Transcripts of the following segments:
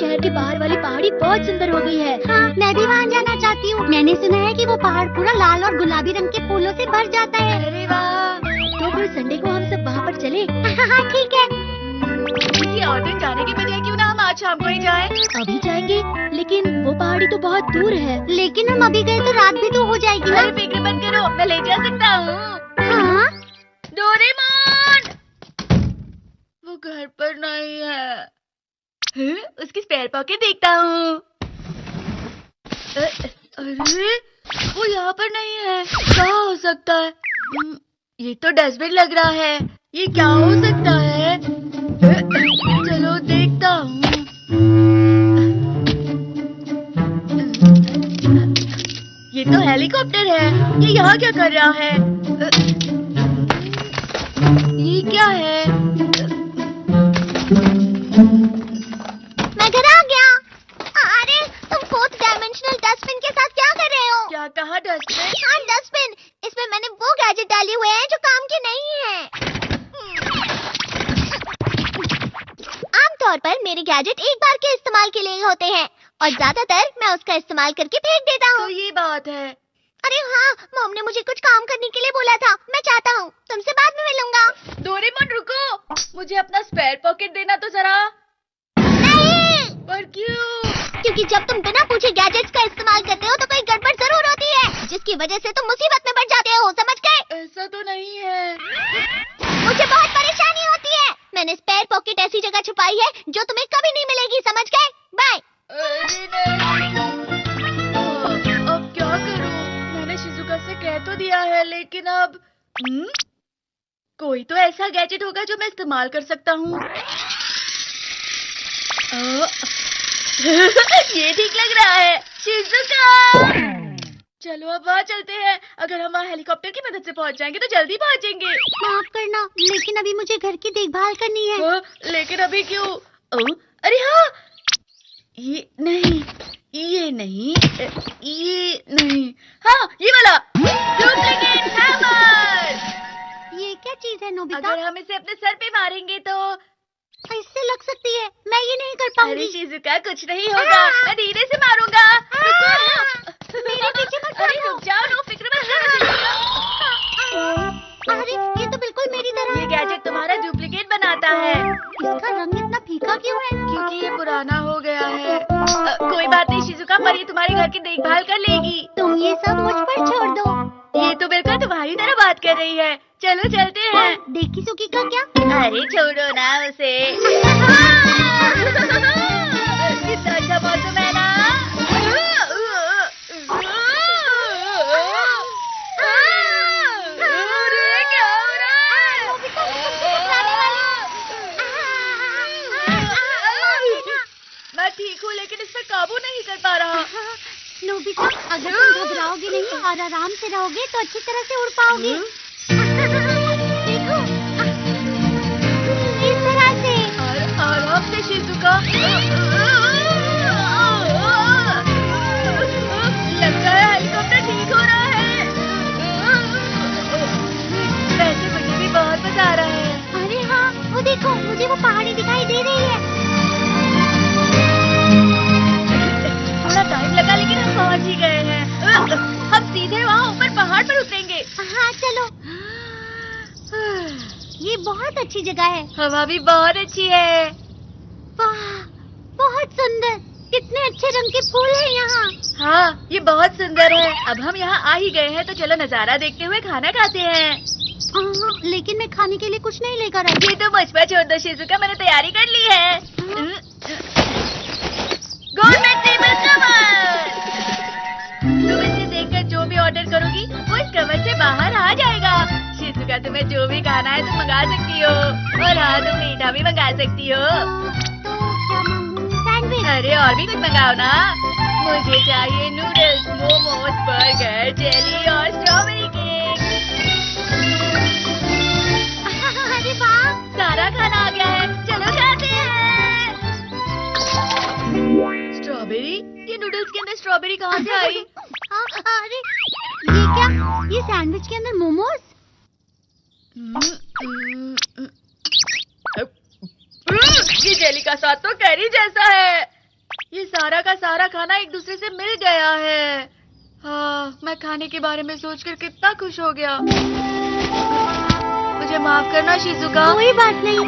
शहर के बाहर वाली पहाड़ी बहुत सुंदर हो गई है। हाँ, मैं भी वहाँ जाना चाहती हूँ। मैंने सुना है कि वो पहाड़ पूरा लाल और गुलाबी रंग के फूलों से भर जाता है। अरे वाह, तो फिर संडे को हम सब वहाँ पर चले। हाँ ठीक है। किसी और दिन जाने की बजाय क्यों ना हम आज शाम को ही जाएं? अभी जाएंगे, लेकिन वो पहाड़ी तो बहुत दूर है। लेकिन हम अभी गए तो रात भी तो हो जाएगी ना। अरे फिक्र मत करो, मैं ले जा सकता हूँ। हाँ? डोरेमोन, वो घर पर नहीं है। उसकी स्पेयर पॉकेट देखता हूँ। अरे वो यहाँ पर नहीं है। क्या हो सकता है? ये तो डस्टबिन लग रहा है। ये क्या हो सकता है? चलो देखता हूँ। ये तो हेलीकॉप्टर है। ये यहाँ क्या कर रहा है? ये क्या है? मैं घर आ गया। अरे तुम 4th डायमेंशनल डस्टबिन के साथ क्या कर रहे हो? क्या कहा डस्टबिन? हाँ डस्टबिन, इसमें मैंने वो गैजेट डाले हुए हैं जो काम के नहीं है। आमतौर पर मेरे गैजेट एक बार के इस्तेमाल के लिए होते हैं और ज्यादातर मैं उसका इस्तेमाल करके फेंक देता हूँ। तो ये बात है। अरे हाँ, मॉम ने मुझे कुछ काम करने के लिए बोला था। मैं चाहता हूँ तुमसे बाद में मिलूंगा। डोरेमोन रुको, मुझे अपना स्पेयर पॉकेट देना तो जरा। नहीं, पर क्यों? क्योंकि जब तुम बिना पूछे गैजेट्स का इस्तेमाल करते हो तो कोई गड़बड़ जरूर होती है, जिसकी वजह से तुम मुसीबत में पड़ जाते हो, समझ गए? ऐसा तो नहीं है। मुझे बहुत परेशानी होती है। मैंने स्पेयर पॉकेट ऐसी जगह छुपाई है जो तुम्हें कभी नहीं मिलेगी, समझ गए? बाय। अरे नहीं, अब क्या करूं? मैंने शिजुका से कह तो दिया है, लेकिन अब कोई तो ऐसा गैजेट होगा जो मैं इस्तेमाल कर सकता हूँ। ये ठीक लग रहा है, शिजुका। चलो अब वहाँ चलते हैं। अगर हम वहाँ हेलीकॉप्टर की मदद से पहुँच जाएंगे तो जल्दी पहुँचेंगे। माफ करना, लेकिन अभी मुझे घर की देखभाल करनी है। लेकिन अभी क्यों? अरे हाँ, ये नहीं, ये नहीं, ये नहीं। हाँ, ये वाला डुप्लीकेट हैमर। ये क्या चीज है नोबिता? अगर हम इसे अपने सर पे मारेंगे तो इससे लग सकती है। मैं ये नहीं कर अरे पाऊंगी। शिजुका, कुछ नहीं होगा। मैं धीरे से मारूंगा। मेरे पीछे मत अरे भागो। रुक जाओ, नो फिक्र मत करो शिजुका। अरे ये तो बिल्कुल मेरी तरह ये है। गैजेट तुम्हारा डुप्लीकेट बनाता है। इसका रंग इतना फीका क्यों है? क्योंकि ये पुराना हो गया है। कोई बात नहीं शिजुका, पर ये तुम्हारे घर की देखभाल कर लेगी। तुम ये सब मुझ पर छोड़ दो। ये तो बिल्कुल तुम्हारी तरह बात कर रही है। चलो चलते हैं। देखी सुकी का क्या? अरे छोड़ो ना उसे। कितना अच्छा मौसम है ना। अरे क्या हो रहा है? मैं ठीक हूँ, लेकिन इस पर काबू नहीं कर पा रहा। नोबिता, अगर तुम घबराओगे नहीं और आराम से रहोगे तो अच्छी तरह से उड़ पाओगे। देखो, इस तरह से। आराम से शिजुका। लगता है हेलीकॉप्टर ठीक हो रहा है। वैसे मुझे भी बहुत मजा आ रहा है। अरे हाँ, वो देखो, मुझे वो पहाड़ी दिखाई दे रही है। थोड़ा टाइम लगा, लेकिन हम पहुंच ही गए हैं। हम सीधे वहाँ ऊपर पहाड़ पर उतरेंगे। हाँ चलो। ये बहुत अच्छी जगह है। हवा भी बहुत अच्छी है। वाह, बहुत सुंदर। कितने अच्छे रंग के फूल हैं यहाँ। हाँ, ये बहुत सुंदर है। अब हम यहाँ आ ही गए हैं तो चलो नजारा देखते हुए खाना खाते हैं। लेकिन मैं खाने के लिए कुछ नहीं लेकर आई। ये तो मुझ पर छोड़ दो शिजुका, मैंने तैयारी कर ली है। Government table cover. तुम इसे देखकर जो भी ऑर्डर करोगी वो इस कवर से बाहर आ जाएगा। शिजुका, तुम्हें जो भी खाना है तुम मंगा सकती हो, और हाँ, तुम मीठा भी मंगा सकती हो। तो क्या मांगूं? सैंडविच। अरे और भी कुछ मंगाओ ना। मुझे चाहिए नूडल्स, मोमोज, बर्गर, जेली और स्ट्रॉबेरी केक। अरे वाह, सारा खाना आ गया है, चलो खाते हैं। स्ट्रॉबेरी? ये नूडल्स के अंदर स्ट्रॉबेरी कहाँ से आई? अरे ये क्या? ये सैंडविच के अंदर मोमोज? ये जेली का स्वाद तो कैरी जैसा है। ये सारा का सारा खाना एक दूसरे से मिल गया है। हाँ, मैं खाने के बारे में सोचकर कितना खुश हो गया। मुझे माफ करना शिजुका। कोई बात नहीं,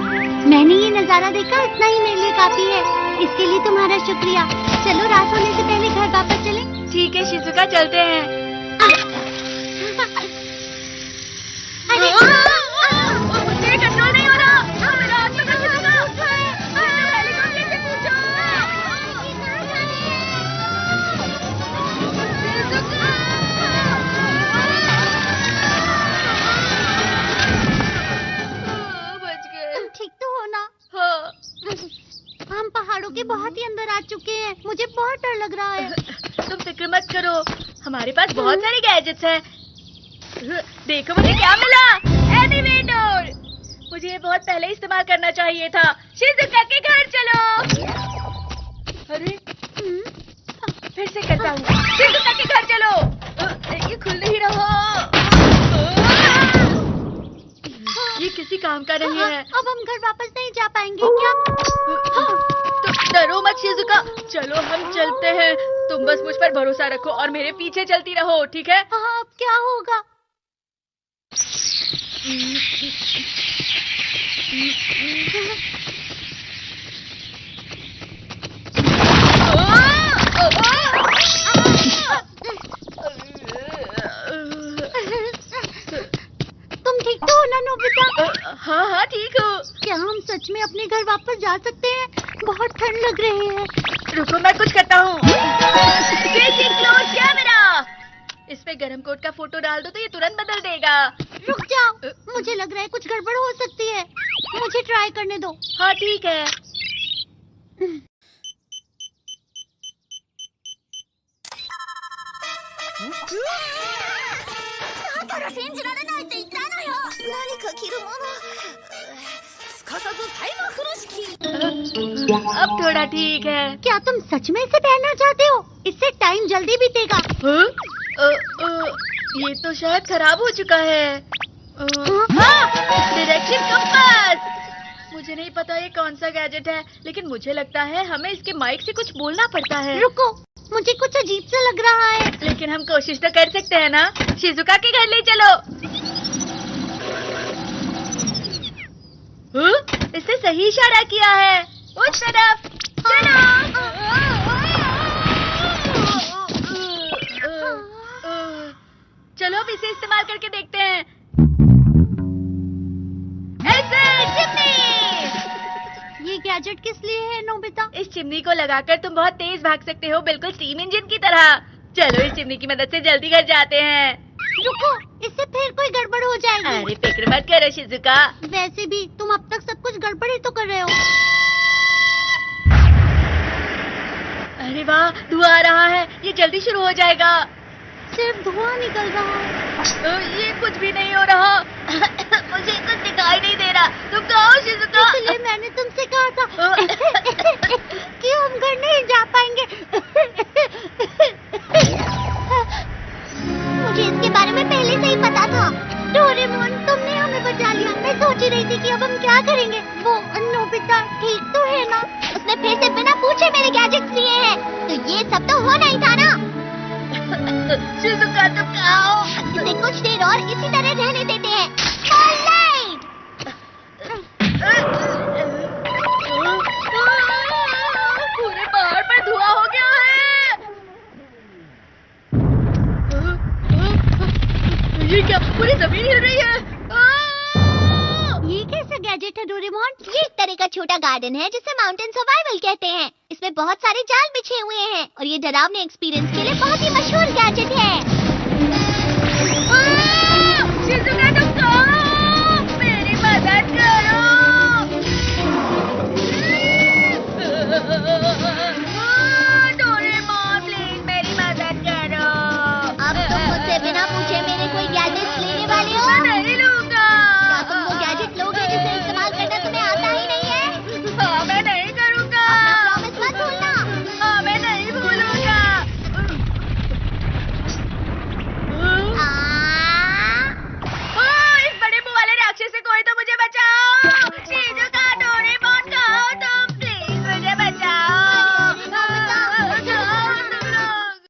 मैंने ये नजारा देखा, इतना ही मेरे लिए काफी है। इसके लिए तुम्हारा शुक्रिया। चलो रात होने से पहले घर वापस चलें। ठीक है शिजुका, चलते हैं। अरे मुझे कंट्रोल नहीं हो रहा। मेरा हाथ पकड़ शिजुका। हेलीकॉप्टर से पूछो। बच गए। तुम ठीक तो हो ना? हाँ। हम पहाड़ों के बहुत ही अंदर आ चुके हैं। मुझे बहुत डर लग रहा है। तुम फिक्र मत करो, हमारे पास बहुत सारे गैजेट्स हैं। देखो मुझे क्या मिला, एलिवेटर। मुझे ये बहुत पहले इस्तेमाल करना चाहिए था। शिजुका के घर चलो। अरे फिर से करता हूँ। शिजुका के घर चलो। ये खुल नहीं रहा। ये किसी काम का नहीं है। अब हम घर वापस नहीं जा पाएंगे क्या? तुम डरो मत शिजुका, चलो हम चलते हैं। तुम बस मुझ पर भरोसा रखो और मेरे पीछे चलती रहो, ठीक है? हाँ, अब क्या होगा? तुम ठीक तो हो ना नोबिता? हाँ हाँ ठीक हो। क्या हम सच में अपने घर वापस जा सकते हैं? बहुत ठंड लग रही है। रुको मैं कुछ करता हूँ। कैमरा, इसमें गरम कोट का फोटो डाल दो तो ये तुरंत बदल देगा। रुक जाओ, मुझे लग रहा है कुछ गड़बड़ हो सकती है। मुझे ट्राई करने दो। हाँ ठीक है। अब थोड़ा ठीक है। क्या तुम सच में इसे पहनना चाहते हो? इससे टाइम जल्दी बीतेगा। ये तो शायद खराब हो चुका है। Direction compass. मुझे नहीं पता ये कौन सा गैजेट है, लेकिन मुझे लगता है हमें इसके माइक से कुछ बोलना पड़ता है। रुको, मुझे कुछ अजीब सा लग रहा है। लेकिन हम कोशिश तो कर सकते हैं ना। शिजुका के घर ले चलो। इसने सही इशारा किया है। उस तरफ चलो। चलो अब इसे इस्तेमाल करके देखते हैं। ऐसे चिमनी। ये गैजेट किस लिए है नोबिता? इस चिमनी को लगाकर तुम बहुत तेज भाग सकते हो, बिल्कुल स्टीम इंजन की तरह। चलो इस चिमनी की मदद से जल्दी घर जाते हैं। रुको, इससे फिर कोई गड़बड़ हो जाएगी। अरे फिक्र मत करो शिजुका। वैसे भी तुम अब तक सब कुछ गड़बड़ ही तो कर रहे हो। अरे वाह, धुआं आ रहा है। ये जल्दी शुरू हो जाएगा। सिर्फ धुआं निकल रहा है। ये कुछ भी नहीं हो रहा। मुझे कुछ दिखाई नहीं दे रहा। तुम कहो शिजुका। इसलिए मैंने तुमसे कहा था कि हम घर नहीं जा पाएंगे। मुझे इसके बारे में पहले से ही पता था। डोरेमोन, तुमने हमें बचा लिया। मैं सोच ही रही थी कि अब हम क्या करेंगे। वो नोबिता ठीक तो है ना? उसने फिर से बिना पूछे मेरे गैजेट्स लिए हैं, तो ये सब तो होना ही था ना। शिजुका तुम कहो। इसे कुछ देर और इसी तरह रहने देते हैं। Starlight! पूरे पहाड़ पर धुआं हो गया है। ये क्या, पूरी जमीन हिल रही है। ये कैसा गैजेट है डोरेमोन? ये एक तरह का छोटा गार्डन है जिसे माउंटेन सर्वाइवल कहते हैं। इसमें बहुत सारे जाल बिछे हुए हैं और ये डरावने एक्सपीरियंस के लिए बहुत ही मशहूर गैजेट है। शिजुका तुम कहो, मेरी मदद करो। डोरेमोन प्लीज मेरी मदद करो। अब तुम मुझसे बिना पूछे मेरे कोई गैजेट लेने वाले हो? मैं नहीं लूंगा। क्या तुम वो गैजेट लोगे जिसे इस्तेमाल करना तुम्हें आता ही नहीं है? हाँ मैं नहीं करूँगा। प्रॉमिस मत भूलना। हाँ मैं नहीं भूलूंगा। इस बड़े मुंह वाले राक्षस से कोई तो मुझे बचाओ।